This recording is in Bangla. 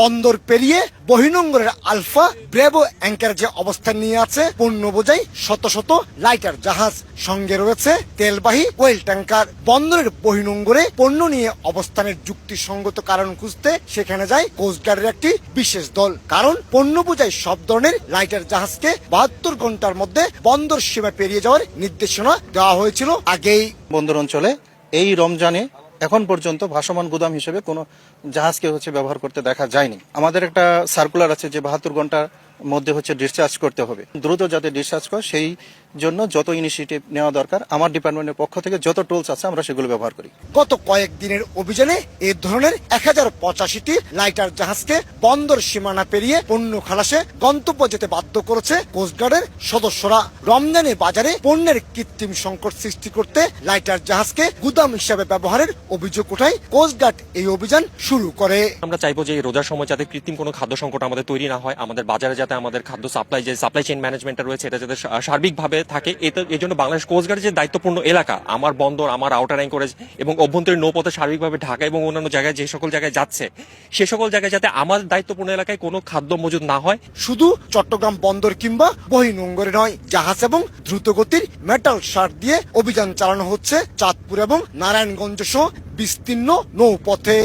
বন্দর পেরিয়ে বহিনঙ্গরের আলফা ব্রেভো অ্যাঙ্কার যে অবস্থান নিয়ে আছে পণ্য বোঝাই শত শত লাইটার জাহাজ, সঙ্গে রয়েছে তেলবাহী ওয়েল ট্যাঙ্কার। বন্দরের বহিনঙ্গরে পণ্য নিয়ে অবস্থানের যুক্তিসঙ্গত কারণ খুঁজতে সেখানে যায় কোস্টগার্ডের একটি বিশেষ দল। কারণ পণ্য বোঝাই সব ধরনের লাইটার জাহাজকে 72 ঘন্টার মধ্যে বন্দর সীমা পেরিয়ে যাওয়ার নির্দেশনা দেওয়া হয়েছিল আগেই। বন্দর অঞ্চলে এই রমজানে এখন পর্যন্ত ভাসমান গুদাম হিসেবে কোনো জাহাজকে ব্যবহার করতে দেখা যায়নি। আমাদের একটা সার্কুলার আছে যে 72 ঘন্টার মধ্যে ডিসচার্জ করতে হবে, দ্রুত যাতে ডিসচার্জ করে সেই জন্য যত ইনিশিয়েটিভ নেওয়া দরকার আমার ডিপার্টমেন্টের পক্ষ থেকে যত টুলস আছে আমরা সেগুলো ব্যবহার করি। গত কয়েকদিনের অভিযানে এই ধরনের 1085টি লাইটার জাহাজকে বন্দর সীমানা পেরিয়ে পণ্য খালাসে গন্তব্য যেতে বাধ্য করেছে কোস্টগার্ডের সদস্যরা। রমজানের বাজারে পণ্যের কৃত্রিম সংকট সৃষ্টি করতে লাইটার জাহাজকে গুদাম হিসাবে ব্যবহারের অভিযোগ ওঠায় কোস্টগার্ড এই অভিযান শুরু করে। আমরা চাইবো যে এই রোজার সময় যাতে কৃত্রিম কোনো খাদ্য সংকট আমাদের তৈরি না হয়, আমাদের বাজারে যাতে আমাদের খাদ্য সাপ্লাই চেইন ম্যানেজমেন্টটা রয়েছে এটা যাতে সার্বিকভাবে থাকে। এই জন্য বাংলাদেশ কোস্টগার্ডের যে দায়িত্বপূর্ণ এলাকা, আমার বন্দর, আমার আউটার অ্যাঙ্করেজ এবং অভ্যন্তরীণ নৌপথে সার্বিকভাবে ঢাকা এবং অন্যান্য জায়গায় যে সকল জায়গায় যাচ্ছে সে সকল জায়গায় যাতে আমার দায়িত্বপূর্ণ এলাকায় কোনো খাদ্য মজুদ না হয়। শুধু চট্টগ্রাম বন্দর কিংবা বহিনঙ্গরে নয়, জাহাজ এবং দ্রুতগতির মেটাল শার্ট দিয়ে অভিযান চালানো হচ্ছে চাঁদপুর এবং নারায়ণগঞ্জ সহ বিস্তীর্ণ নৌপথে।